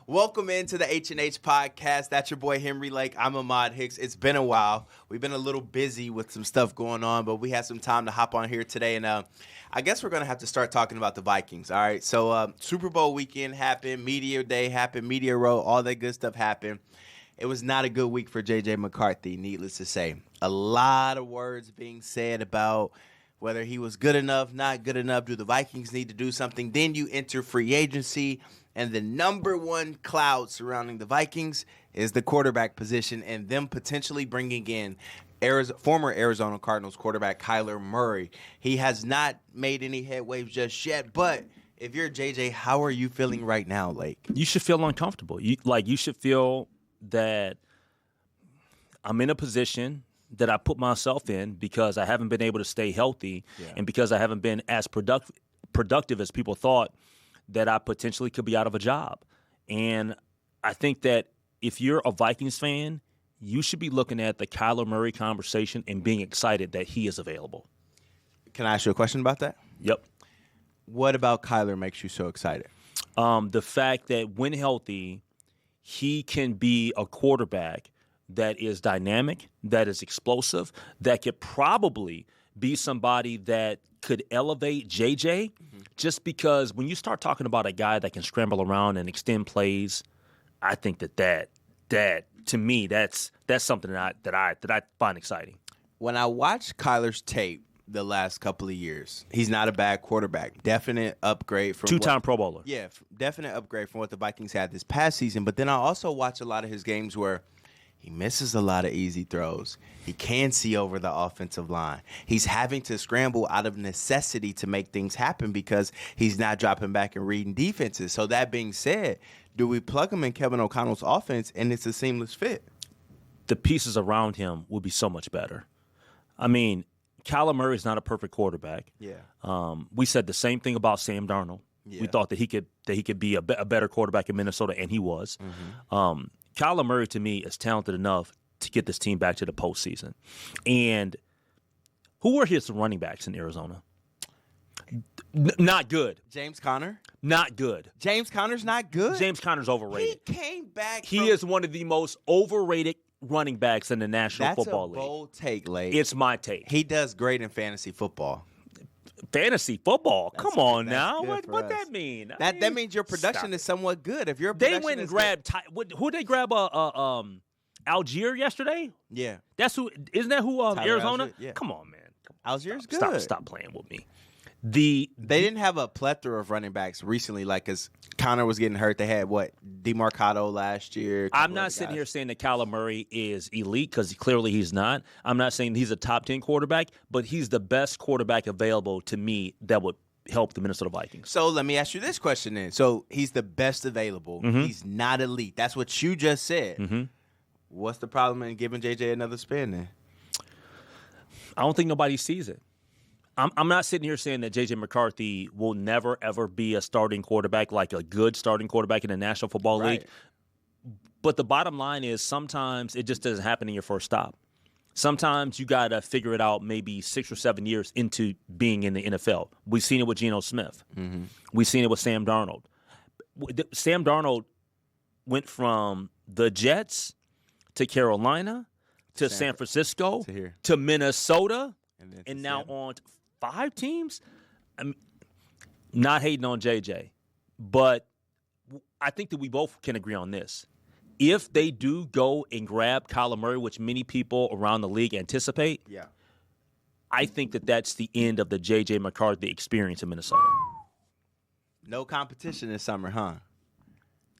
Welcome into the H&H Podcast. That's your boy Henry Lake. I'm Ahmad Hicks. It's been a while. We've been a little busy with some stuff going on, but we had some time to hop on here today. And I guess we're going to have to start talking about the Vikings. All right. So Super Bowl weekend happened. Media Day happened. Media Row. All that good stuff happened. It was not a good week for J.J. McCarthy, needless to say. A lot of words being said about whether he was good enough, not good enough. Do the Vikings need to do something? Then you enter free agency. And the number one cloud surrounding the Vikings is the quarterback position and them potentially bringing in former Arizona Cardinals quarterback Kyler Murray. He has not made any headwaves just yet, but if you're JJ, how are you feeling right now, Lake? You should feel uncomfortable. You should feel that I'm in a position that I put myself in because I haven't been able to stay healthy and because I haven't been as productive as people thought, that I potentially could be out of a job. And I think that if you're a Vikings fan, you should be looking at the Kyler Murray conversation and being excited that he is available. Can I ask you a question about that? Yep. What about Kyler makes you so excited? The fact that when healthy, he can be a quarterback that is dynamic, that is explosive, that could probably be somebody that could elevate JJ, just because when you start talking about a guy that can scramble around and extend plays, I think that to me that's something that I find exciting. When I watch Kyler's tape the last couple of years, he's not a bad quarterback. Definite upgrade from two-time Pro Bowler. Yeah, definite upgrade from what the Vikings had this past season. But then I also watch a lot of his games where he misses a lot of easy throws. He can't see over the offensive line. He's having to scramble out of necessity to make things happen because he's not dropping back and reading defenses. So that being said, do we plug him in Kevin O'Connell's offense and it's a seamless fit? The pieces around him will be so much better. I mean, Kyler Murray is not a perfect quarterback. Yeah. We said the same thing about Sam Darnold. Yeah. We thought that he could be a better quarterback in Minnesota, and he was. Kyler Murray, to me, is talented enough to get this team back to the postseason. And who were his running backs in Arizona? Not good. James Conner? Not good. James Conner's not good? James Conner's overrated. He came back He is one of the most overrated running backs in the National Football League. That's a bold take, Lake. It's my take. He does great in fantasy football. Fantasy football? Come on that's now. good What for that us. mean? That means your production is somewhat good. If your They production went and is grabbed who they grab Algier yesterday? good. Yeah. That's who isn't that who Tyler Arizona? Algier, yeah. Come on, man. Algier's good. Stop playing with me. They didn't have a plethora of running backs recently, like because Connor was getting hurt. They had DeMarcado last year. I'm not sitting here saying that Kyler Murray is elite because clearly he's not. I'm not saying he's a top 10 quarterback, but he's the best quarterback available to me that would help the Minnesota Vikings. So let me ask you this question then. So he's the best available. He's not elite. That's what you just said. What's the problem in giving JJ another spin then? I don't think nobody sees it. I'm not sitting here saying that J.J. McCarthy will never, ever be a starting quarterback, like a good starting quarterback in the National Football League. But the bottom line is sometimes it just doesn't happen in your first stop. Sometimes you got to figure it out maybe 6 or 7 years into being in the NFL. We've seen it with Geno Smith. We've seen it with Sam Darnold. Sam Darnold went from the Jets to Carolina to San Francisco to Minnesota and now on 5 teams. I'm not hating on JJ, but I think that we both can agree on this. If they do go and grab Kyler Murray, which many people around the league anticipate, I think that that's the end of the JJ McCarthy experience in Minnesota. No competition this summer, huh?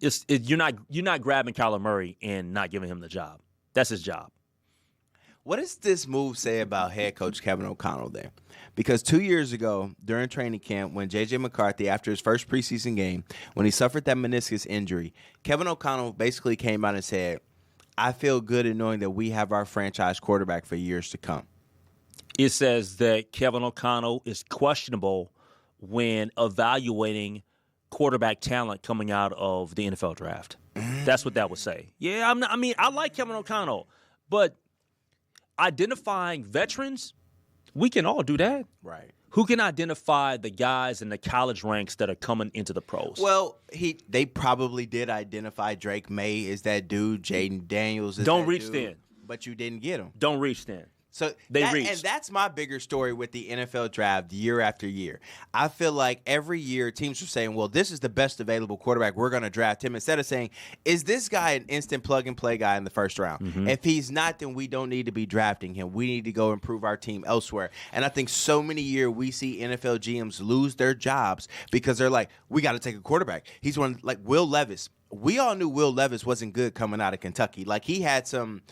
You're not grabbing Kyler Murray and not giving him the job. That's his job. What does this move say about head coach Kevin O'Connell then? Because 2 years ago, during training camp, when J.J. McCarthy, after his first preseason game, when he suffered that meniscus injury, Kevin O'Connell basically came out and said, I feel good in knowing that we have our franchise quarterback for years to come. It says that Kevin O'Connell is questionable when evaluating quarterback talent coming out of the NFL draft. That's what that would say. Yeah, I like Kevin O'Connell, but identifying veterans, we can all do that. Right. Who can identify the guys in the college ranks that are coming into the pros? Well, they probably did identify Drake May is that dude. Jaden Daniels is Don't that reach dude, then. but you didn't get him. Don't reach then. So reached. And that's my bigger story with the NFL draft year after year. I feel like every year teams are saying, well, this is the best available quarterback. We're going to draft him. Instead of saying, is this guy an instant plug-and-play guy in the first round? Mm-hmm. If he's not, then we don't need to be drafting him. We need to go improve our team elsewhere. And I think so many years we see NFL GMs lose their jobs because they're like, we got to take a quarterback. He's one like Will Levis. We all knew Will Levis wasn't good coming out of Kentucky. Like, he had some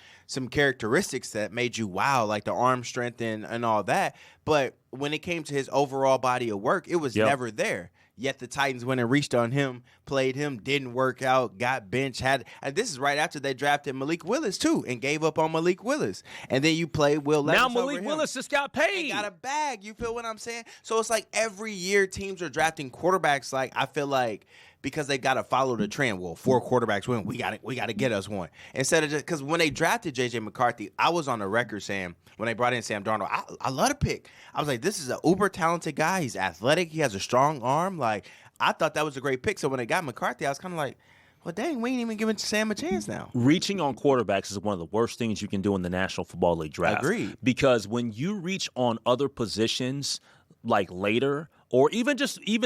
characteristics that made you wow, like the arm strength and all that. But when it came to his overall body of work, it was never there. Yet the Titans went and reached on him, played him, didn't work out, got benched. And this is right after they drafted Malik Willis, too, and gave up on Malik Willis. And then you played Will Levis. Now Malik Willis just got paid. Got a bag. You feel what I'm saying? So it's like every year teams are drafting quarterbacks. Like, I feel like because they got to follow the trend. Well, 4 quarterbacks win. We got to get us one. Instead of just because when they drafted J.J. McCarthy, I was on the record saying when they brought in Sam Darnold, I love the pick. I was like, this is an uber talented guy. He's athletic. He has a strong arm. Like, I thought that was a great pick. So when they got McCarthy, I was kind of like, well, dang, we ain't even giving Sam a chance now. Reaching on quarterbacks is one of the worst things you can do in the National Football League draft. Agreed. Because when you reach on other positions like later, or even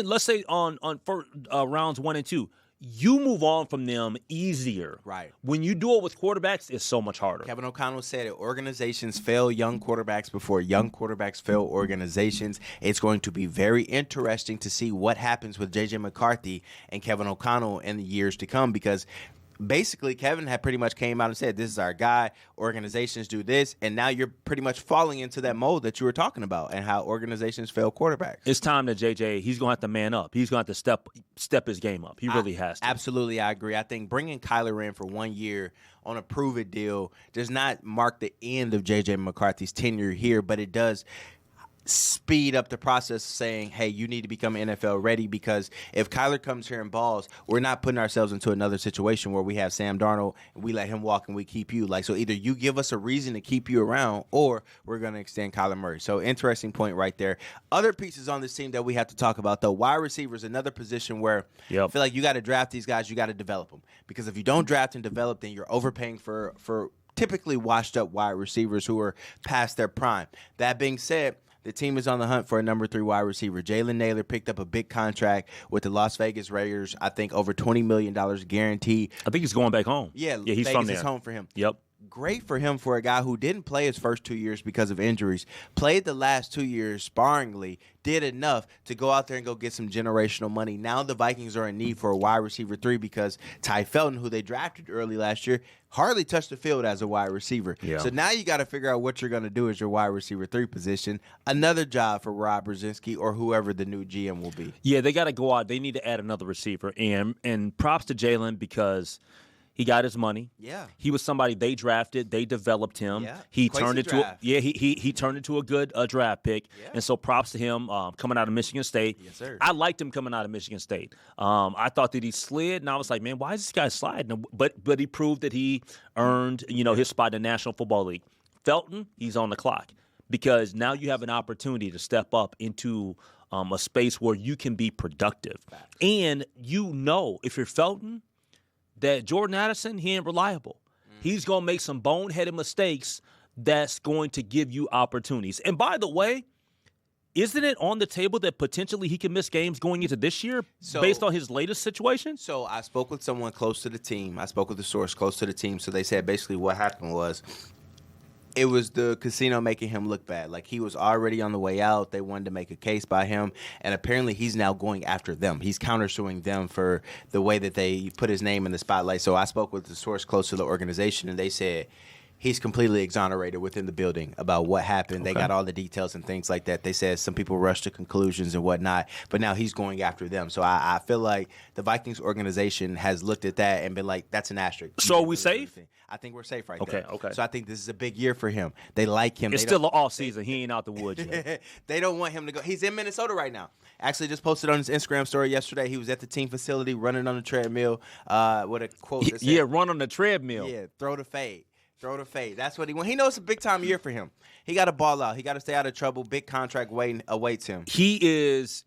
let's say on rounds 1 and 2, you move on from them easier. Right. When you do it with quarterbacks, it's so much harder. Kevin O'Connell said it. Organizations fail young quarterbacks before young quarterbacks fail organizations. It's going to be very interesting to see what happens with J.J. McCarthy and Kevin O'Connell in the years to come because basically Kevin had pretty much came out and said, this is our guy, organizations do this, and now you're pretty much falling into that mold that you were talking about and how organizations fail quarterbacks. It's time that JJ, he's going to have to man up. He's going to have to step his game up. He really has to. Absolutely, I agree. I think bringing Kyler in for 1 year on a prove-it deal does not mark the end of J.J. McCarthy's tenure here, but it does speed up the process saying, hey, you need to become NFL ready because if Kyler comes here and balls, we're not putting ourselves into another situation where we have Sam Darnold and we let him walk and we keep you. Like, so either you give us a reason to keep you around or we're going to extend Kyler Murray. So interesting point right there. Other pieces on this team that we have to talk about, though, wide receivers, another position where I feel like you got to draft these guys, you got to develop them. Because if you don't draft and develop, then you're overpaying for typically washed up wide receivers who are past their prime. That being said, the team is on the hunt for a number 3 wide receiver. Jalen Naylor picked up a big contract with the Las Vegas Raiders. I think over $20 million guaranteed. I think he's going back home. Yeah, he's Vegas from there. Is home for him. Yep. Great for him for a guy who didn't play his first 2 years because of injuries, played the last 2 years sparingly, did enough to go out there and go get some generational money. Now the Vikings are in need for a wide receiver 3 because Ty Felton, who they drafted early last year, hardly touched the field as a wide receiver. Yeah. So now you got to figure out what you're going to do as your wide receiver 3 position. Another job for Rob Brzezinski or whoever the new GM will be. Yeah, they got to go out. They need to add another receiver. And props to Jalen because he got his money. Yeah. He was somebody they drafted. They developed him. Yeah. He Quincy turned into draft. he turned into a good draft pick. Yeah. And so props to him coming out of Michigan State. Yes, sir. I liked him coming out of Michigan State. I thought that he slid, and I was like, man, why is this guy sliding? But he proved that he earned his spot in the National Football League. Felton, he's on the clock because now you have an opportunity to step up into a space where you can be productive. Facts. And if you're Felton, that Jordan Addison, he ain't reliable. He's going to make some boneheaded mistakes that's going to give you opportunities. And by the way, isn't it on the table that potentially he can miss games going into this year based on his latest situation? So I spoke with someone close to the team. I spoke with the source close to the team. So they said basically what happened was it was the casino making him look bad. Like, he was already on the way out. They wanted to make a case by him. And apparently he's now going after them. He's countersuing them for the way that they put his name in the spotlight. So I spoke with the source close to the organization, and they said he's completely exonerated within the building about what happened. Okay. They got all the details and things like that. They said some people rushed to conclusions and whatnot, but now he's going after them. So I feel like the Vikings organization has looked at that and been like, that's an asterisk. So are we safe? I think we're safe right Okay, there. okay. So I think this is a big year for him. They like him. It's still an off season. He ain't out the woods yet. They don't want him to go. He's in Minnesota right now. Actually, just posted on his Instagram story yesterday. He was at the team facility running on the treadmill with a quote that said, run on the treadmill. yeah, throw the fade. Throw the fade. That's what he want. He knows it's a big-time year for him. He got to ball out. He got to stay out of trouble. Big contract awaits him. He is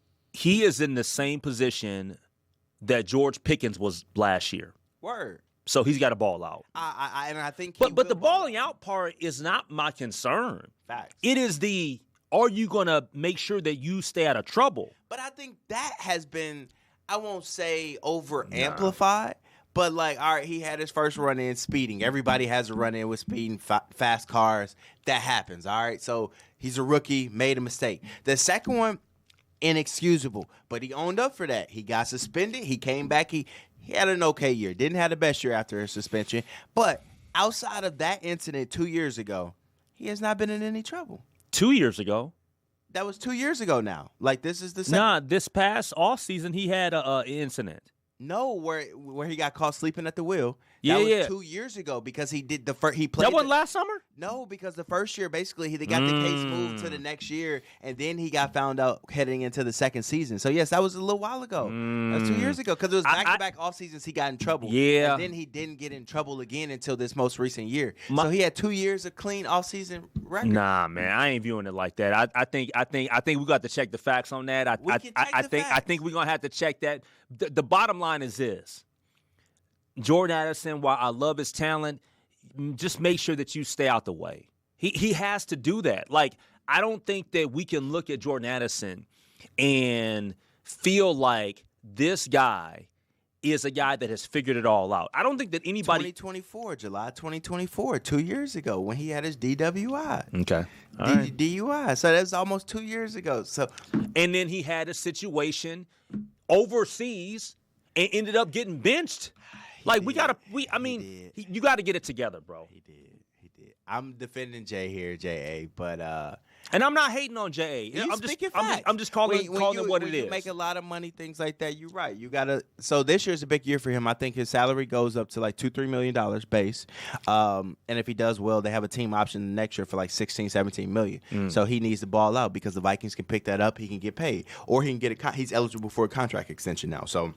in the same position that George Pickens was last year. Word. So he's got to ball out. I think But the balling out part is not my concern. Facts. It is are you going to make sure that you stay out of trouble? But I think that has been, I won't say over-amplified, but like, all right, he had his first run-in speeding. Everybody has a run-in with speeding, fast cars. That happens, all right? So he's a rookie, made a mistake. The second one, inexcusable, but he owned up for that. He got suspended. He came back. He had an okay year. Didn't have the best year after his suspension. But outside of that incident 2 years ago, he has not been in any trouble. 2 years ago? That was 2 years ago now. Like, this is the second. Nah, this past offseason, he had an incident. No, where he got caught sleeping at the wheel. Yeah, that was 2 years ago because he did the first. He played. That wasn't last summer? No, because the first year, basically, they got the case moved to the next year, and then he got found out heading into the second season. So, yes, that was a little while ago. That was 2 years ago because it was back-to-back off seasons he got in trouble. Yeah. And then he didn't get in trouble again until this most recent year. So he had 2 years of clean off-season record. Nah, man, I ain't viewing it like that. I think we got to check the facts on that. I think we're gonna have to check that. The bottom line is this. Jordan Addison, while I love his talent, just make sure that you stay out the way. He has to do that. Like, I don't think that we can look at Jordan Addison and feel like this guy is a guy that has figured it all out. I don't think that anybody... July 2024, 2 years ago when he had his DWI. Okay. DUI. So that's almost 2 years ago. So, and then he had a situation overseas and ended up getting benched. Like, you got to get it together, bro. He did. I'm defending Jay here, J.A., but... and I'm not hating on J.A. I'm just calling it what it is. You make a lot of money, things like that, you're right. You got to... So this year's a big year for him. I think his salary goes up to like $2-3 million base. And if he does well, they have a team option next year for like $16-17 million. So he needs to ball out because the Vikings can pick that up. He can get paid. Or he can get he's eligible for a contract extension now. So...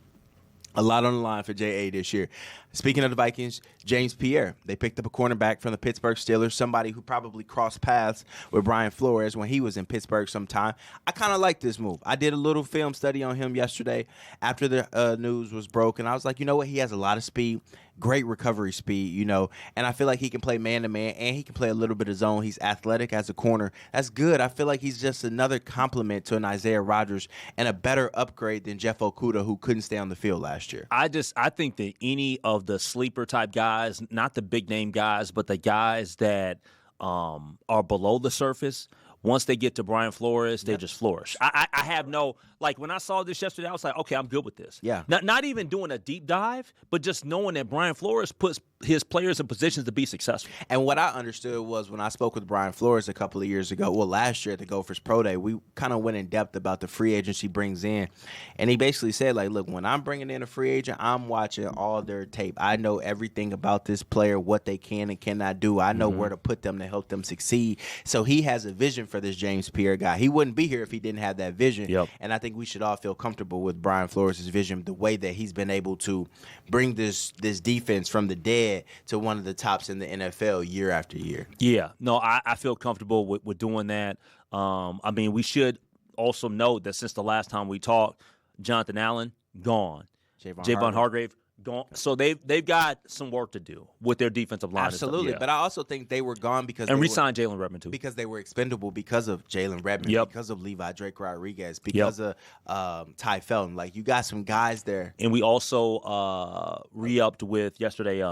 a lot on the line for J.A. this year. Speaking of the Vikings, James Pierre. They picked up a cornerback from the Pittsburgh Steelers, somebody who probably crossed paths with Brian Flores when he was in Pittsburgh sometime. I kind of like this move. I did a little film study on him yesterday after the news was broken. I was like, you know what? He has a lot of speed, great recovery speed, and I feel like he can play man-to-man and he can play a little bit of zone. He's athletic as a corner. That's good. I feel like he's just another compliment to an Isaiah Rodgers and a better upgrade than Jeff Okudah, who couldn't stay on the field last year. I think that any of the sleeper type guys, not the big name guys, but the guys that are below the surface, once they get to Brian Flores, they just flourish. I have no, like, when I saw this yesterday, I was like, okay, I'm good with this. Yeah. Not even doing a deep dive, but just knowing that Brian Flores puts his players in positions to be successful. And what I understood was when I spoke with Brian Flores a couple of years ago, last year at the Gophers Pro Day, we kind of went in depth about the free agents he brings in. And he basically said, like, look, when I'm bringing in a free agent, I'm watching all their tape. I know everything about this player, what they can and cannot do. I know where to put them to help them succeed. So he has a vision for this James Pierre guy. He wouldn't be here if he didn't have that vision. Yep. And I think we should all feel comfortable with Brian Flores' vision, the way that he's been able to bring this defense from the dead to one of the tops in the NFL year after year. Yeah. No, I feel comfortable with doing that. I mean, we should also note that since the last time we talked, Jonathan Allen, gone. Javon Hargrave, gone. So they've got some work to do with their defensive line. Absolutely, but I also think they were gone because they re-signed Jalen Redmond too, because they were expendable because of Jalen Redmond, because of Levi Drake Rodriguez, because of Ty Felton. Like, you got some guys there, and we also re-upped with yesterday.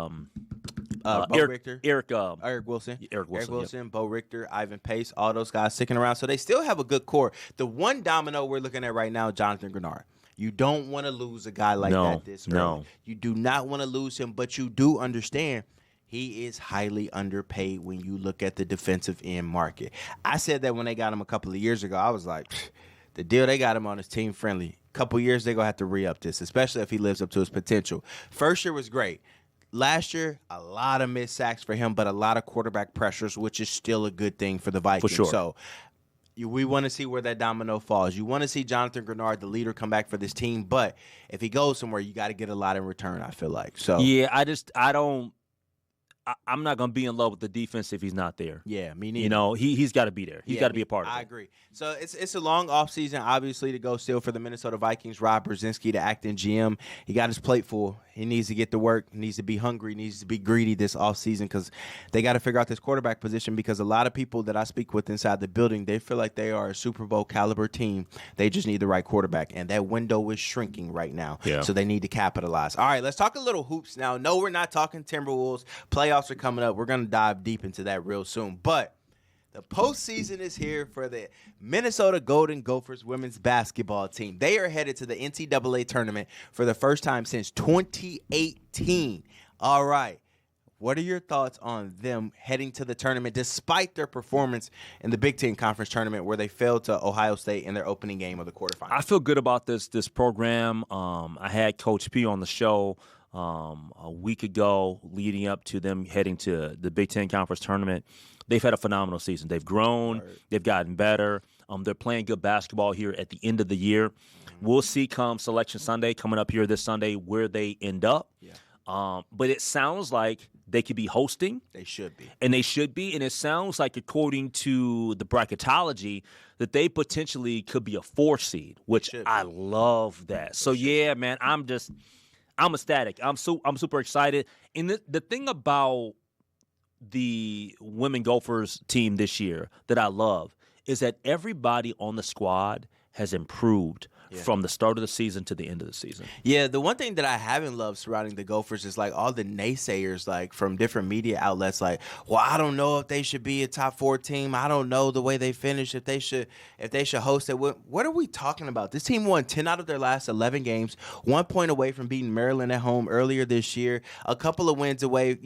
Eric Wilson, Bo Richter, Ivan Pace, all those guys sticking around. So they still have a good core. The one domino we're looking at right now, Jonathan Grenard. You don't want to lose a guy like that this early. No. You do not want to lose him, but you do understand he is highly underpaid when you look at the defensive end market. I said that when they got him a couple of years ago. I was like, the deal they got him on is team friendly. Couple years, they're going to have to re-up this, especially if he lives up to his potential. First year was great. Last year, a lot of missed sacks for him, but a lot of quarterback pressures, which is still a good thing for the Vikings. For sure. So we want to see where that domino falls. You want to see Jonathan Grenard, the leader, come back for this team, but if he goes somewhere, you got to get a lot in return, I feel like. So yeah, I'm not going to be in love with the defense if he's not there. Yeah, me neither. You know, he's got to be there. He's got to be a part of it. I agree. So it's a long offseason, obviously, to go still for the Minnesota Vikings. Rob Brzezinski, the acting GM, he got his plate full. He needs to get to work. He needs to be hungry. He needs to be greedy this offseason because they got to figure out this quarterback position because a lot of people that I speak with inside the building, they feel like they are a Super Bowl caliber team. They just need the right quarterback, and that window is shrinking right now. Yeah. So they need to capitalize. All right, let's talk a little hoops now. No, we're not talking Timberwolves. Playoffs are coming up. We're going to dive deep into that real soon. But the postseason is here for the Minnesota Golden Gophers women's basketball team. They are headed to the NCAA tournament for the first time since 2018. All right. What are your thoughts on them heading to the tournament despite their performance in the Big Ten Conference tournament where they failed to Ohio State in their opening game of the quarterfinals? I feel good about this program. I had Coach P on the show a week ago leading up to them heading to the Big Ten Conference tournament. They've had a phenomenal season. They've grown. They've gotten better. They're playing good basketball here at the end of the year. We'll see come Selection Sunday, coming up here this Sunday, where they end up. Yeah. But it sounds like they could be hosting. They should be. And they should be. And it sounds like, according to the bracketology, that they potentially could be a 4 seed, which I love that. So, yeah, man, I'm ecstatic. I'm super excited. And the thing about the women Gophers team this year that I love is that everybody on the squad has improved from the start of the season to the end of the season. Yeah, the one thing that I haven't loved surrounding the Gophers is like all the naysayers like from different media outlets like, well, I don't know if they should be a top 4 team. I don't know the way they finished, if they should host it. What are we talking about? This team won 10 out of their last 11 games, 1 point away from beating Maryland at home earlier this year, a couple of wins away,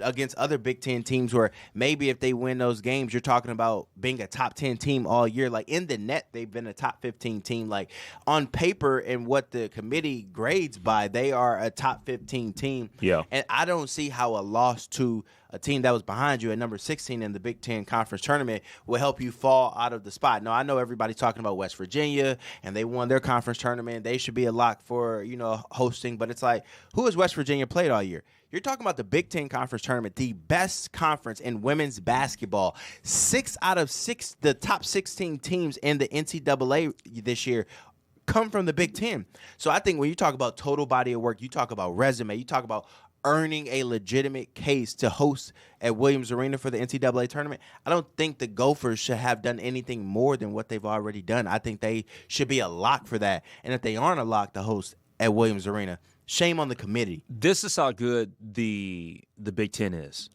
against other Big Ten teams where maybe if they win those games, you're talking about being a top 10 team all year. Like in the net, they've been a top 15 team. Like on paper and what the committee grades by, they are a top 15 team. Yeah. And I don't see how a loss to a team that was behind you at number 16 in the Big Ten Conference tournament will help you fall out of the spot. Now, I know everybody's talking about West Virginia, and they won their conference tournament. They should be a lock for, hosting. But it's like, who has West Virginia played all year? You're talking about the Big Ten Conference tournament, the best conference in women's basketball. 6 out of 6, the top 16 teams in the NCAA this year come from the Big Ten. So I think when you talk about total body of work, you talk about resume, you talk about earning a legitimate case to host at Williams Arena for the NCAA tournament, I don't think the Gophers should have done anything more than what they've already done. I think they should be a lock for that. And if they aren't a lock to host at Williams Arena, shame on the committee. This is how good the Big Ten is.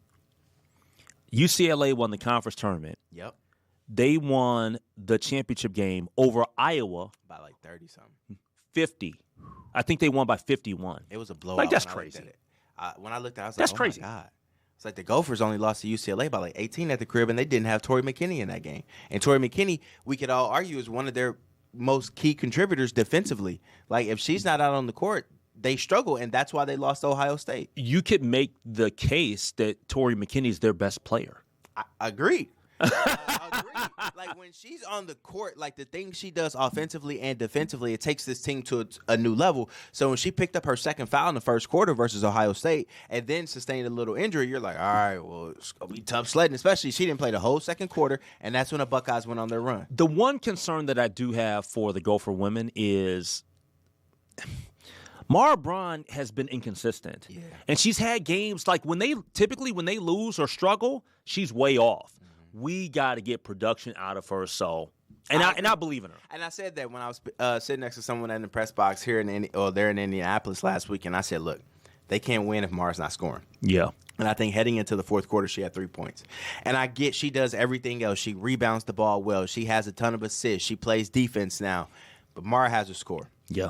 UCLA won the conference tournament. Yep. They won the championship game over Iowa by like 30-something. 50. I think they won by 51. It was a blowout. Like, that's crazy. When I looked at it, I was like, that's oh crazy. My God. It's like the Gophers only lost to UCLA by like 18 at the crib, and they didn't have Tori McKinney in that game. And Tori McKinney, we could all argue, is one of their most key contributors defensively. Like, if she's not out on the court, they struggle, and that's why they lost to Ohio State. You could make the case that Tori McKinney is their best player. I agree. I agree. Like, when she's on the court, like the things she does offensively and defensively, it takes this team to a new level. So when she picked up her second foul in the first quarter versus Ohio State and then sustained a little injury, you're like, all right, well, it's going to be tough sledding, especially she didn't play the whole second quarter, and that's when the Buckeyes went on their run. The one concern that I do have for the Gopher women is Mara Braun has been inconsistent. Yeah. And she's had games like when they lose or struggle, she's way off. We got to get production out of her. So, and I believe in her. And I said that when I was sitting next to someone in the press box here there in Indianapolis last week, and I said, look, they can't win if Mara's not scoring. Yeah. And I think heading into the fourth quarter, she had 3 points. And I get she does everything else. She rebounds the ball well. She has a ton of assists. She plays defense now. But Mara has a score. Yeah.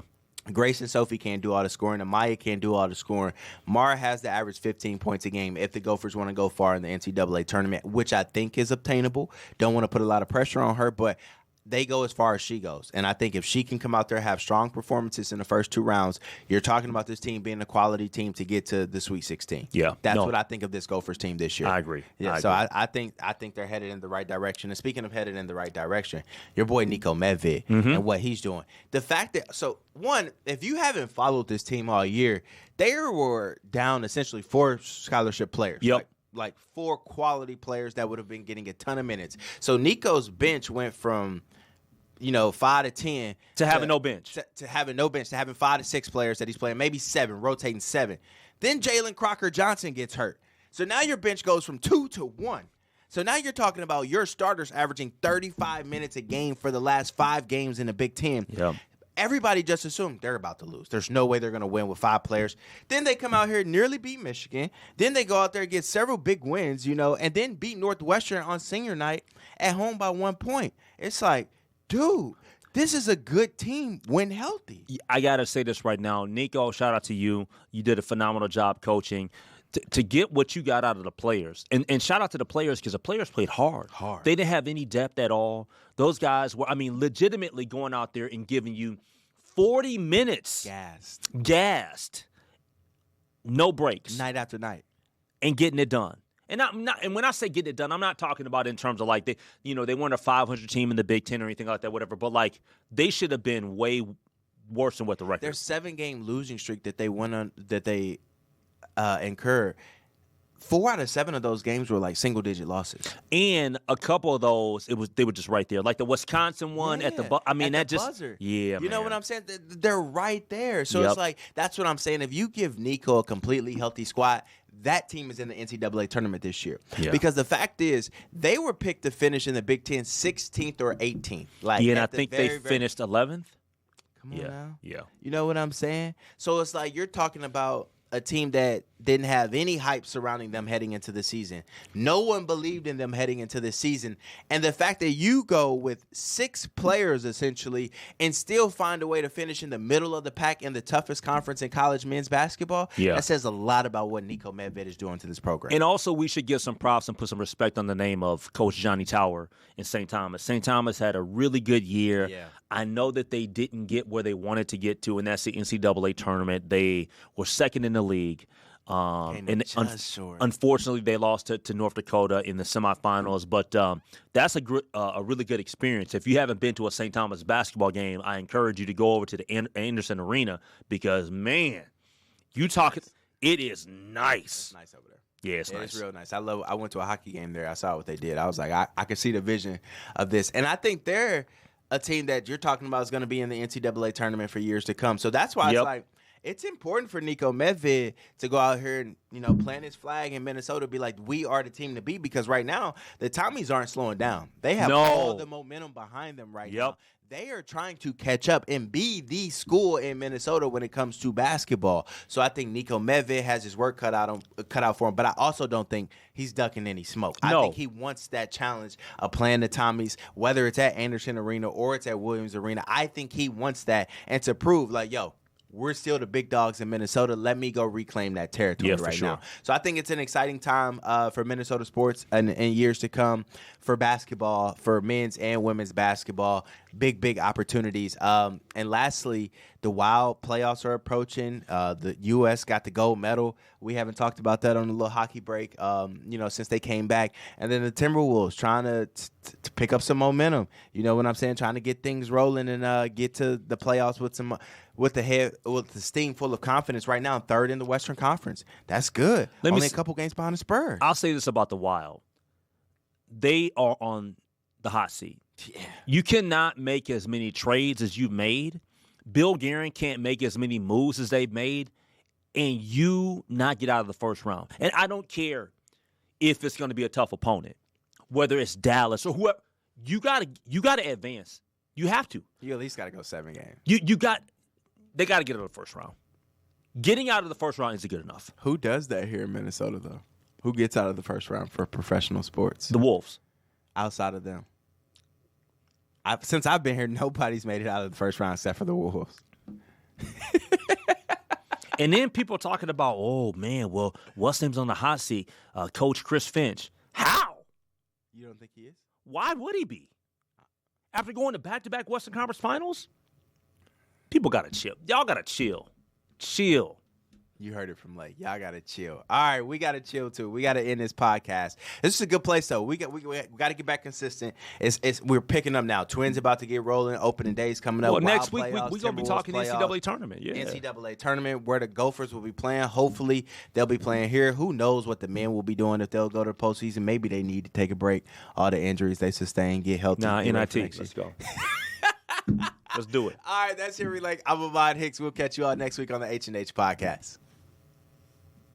Grace and Sophie can't do all the scoring. Amaya can't do all the scoring. Mara has the average 15 points a game if the Gophers want to go far in the NCAA tournament, which I think is obtainable. Don't want to put a lot of pressure on her, but they go as far as she goes. And I think if she can come out there and have strong performances in the first 2 rounds, you're talking about this team being a quality team to get to the Sweet 16. Yeah. That's what I think of this Gophers team this year. I agree. Yeah, I think they're headed in the right direction. And speaking of headed in the right direction, your boy Niko Medved and what he's doing. The fact that, one, if you haven't followed this team all year, they were down essentially 4 scholarship players. Yep. Like 4 quality players that would have been getting a ton of minutes. So Nico's bench went from 5 to 10 to having no bench, to having no bench, to having 5 to 6 players that he's playing, maybe 7, rotating 7. Then Jalen Crocker Johnson gets hurt, so now your bench goes from 2 to 1. So now you're talking about your starters averaging 35 minutes a game for the last 5 games in the Big Ten. Yeah. Everybody just assumed they're about to lose. There's no way they're going to win with 5 players. Then they come out here and nearly beat Michigan. Then they go out there and get several big wins, and then beat Northwestern on senior night at home by 1 point. It's like, dude, this is a good team when healthy. I got to say this right now. Niko, shout out to you. You did a phenomenal job coaching. To get what you got out of the players. And shout out to the players because the players played hard. They didn't have any depth at all. Those guys were, legitimately going out there and giving you 40 minutes. Gassed. No breaks. Night after night. And getting it done. And when I say getting it done, I'm not talking about in terms of like they weren't a 500 team in the Big Ten or anything like that, whatever. But like they should have been way worse than what the record. Their 7-game losing streak that they went on, that they incurred. 4 out of 7 of those games were like single-digit losses, and a couple of those they were just right there, like the Wisconsin one at the buzzer. You know what I'm saying? They're right there. So It's like that's what I'm saying. If you give Niko a completely healthy squad, that team is in the NCAA tournament this year. Yeah. Because the fact is, they were picked to finish in the Big Ten 16th or 18th. And I think they finished 11th. Come on now. Yeah. You know what I'm saying? So it's like you're talking about a team that didn't have any hype surrounding them heading into the season. No one believed in them heading into the season. And the fact that you go with 6 players essentially and still find a way to finish in the middle of the pack in the toughest conference in college men's basketball, that says a lot about what Niko Medved is doing to this program. And also we should give some props and put some respect on the name of Coach Johnny Tower in St. Thomas. St. Thomas had a really good year. Yeah. I know that they didn't get where they wanted to get to, and that's the NCAA tournament. They were second in the league. Unfortunately, they lost to North Dakota in the semifinals. But that's a really good experience. If you haven't been to a St. Thomas basketball game, I encourage you to go over to the Anderson Arena because, man, it is nice. It's nice over there. Yeah, it's nice. It's real nice. I went to a hockey game there. I saw what they did. I was like, I could see the vision of this. And I think they're a team that you're talking about is going to be in the NCAA tournament for years to come. So that's why it's like, it's important for Niko Medved to go out here and, plant his flag in Minnesota, be like, we are the team to beat, because right now the Tommies aren't slowing down. They have all the momentum behind them right now. They are trying to catch up and be the school in Minnesota when it comes to basketball. So I think Niko Medved has his work cut out for him, but I also don't think he's ducking any smoke. I think he wants that challenge of playing the Tommies, whether it's at Anderson Arena or it's at Williams Arena. I think he wants that, and to prove like, yo, we're still the big dogs in Minnesota. Let me go reclaim that territory now. So I think it's an exciting time for Minnesota sports in years to come, for basketball, for men's and women's basketball. Big opportunities. And lastly, the Wild playoffs are approaching. The U.S. got the gold medal. We haven't talked about that on the little hockey break, since they came back. And then the Timberwolves trying to pick up some momentum. You know what I'm saying? Trying to get things rolling and get to the playoffs with the steam full of confidence right now, 3rd in the Western Conference. That's good. Only a couple games behind the Spurs. I'll say this about the Wild. They are on the hot seat. Yeah. You cannot make as many trades as you've made. Bill Guerin can't make as many moves as they've made, and you not get out of the first round. And I don't care if it's going to be a tough opponent, whether it's Dallas or whoever. You gotta advance. You have to. You at least got to go 7 games. They got to get out of the first round. Getting out of the first round isn't good enough. Who does that here in Minnesota, though? Who gets out of the first round for professional sports? The Wolves. Outside of them. Since I've been here, nobody's made it out of the first round except for the Wolves. And then people talking about, oh, man, well, what's name's on the hot seat? Coach Chris Finch. How? You don't think he is? Why would he be? After going to back-to-back Western Conference Finals, people got to chill. Y'all got to chill. Chill. You heard it from Lake. Y'all got to chill. All right, we got to chill, too. We got to end this podcast. This is a good place, though. We got to get back consistent. We're picking up now. Twins about to get rolling. Opening days coming up. Well, next week, we're going to be talking NCAA tournament. Yeah. NCAA tournament where the Gophers will be playing. Hopefully, they'll be playing here. Who knows what the men will be doing if they'll go to the postseason. Maybe they need to take a break. All the injuries they sustain, get healthy. Nah, NIT. Let's go. Let's do it. All right, that's Henry Lake. I'm Ahmad Hicks. We'll catch you all next week on the H&H Podcast.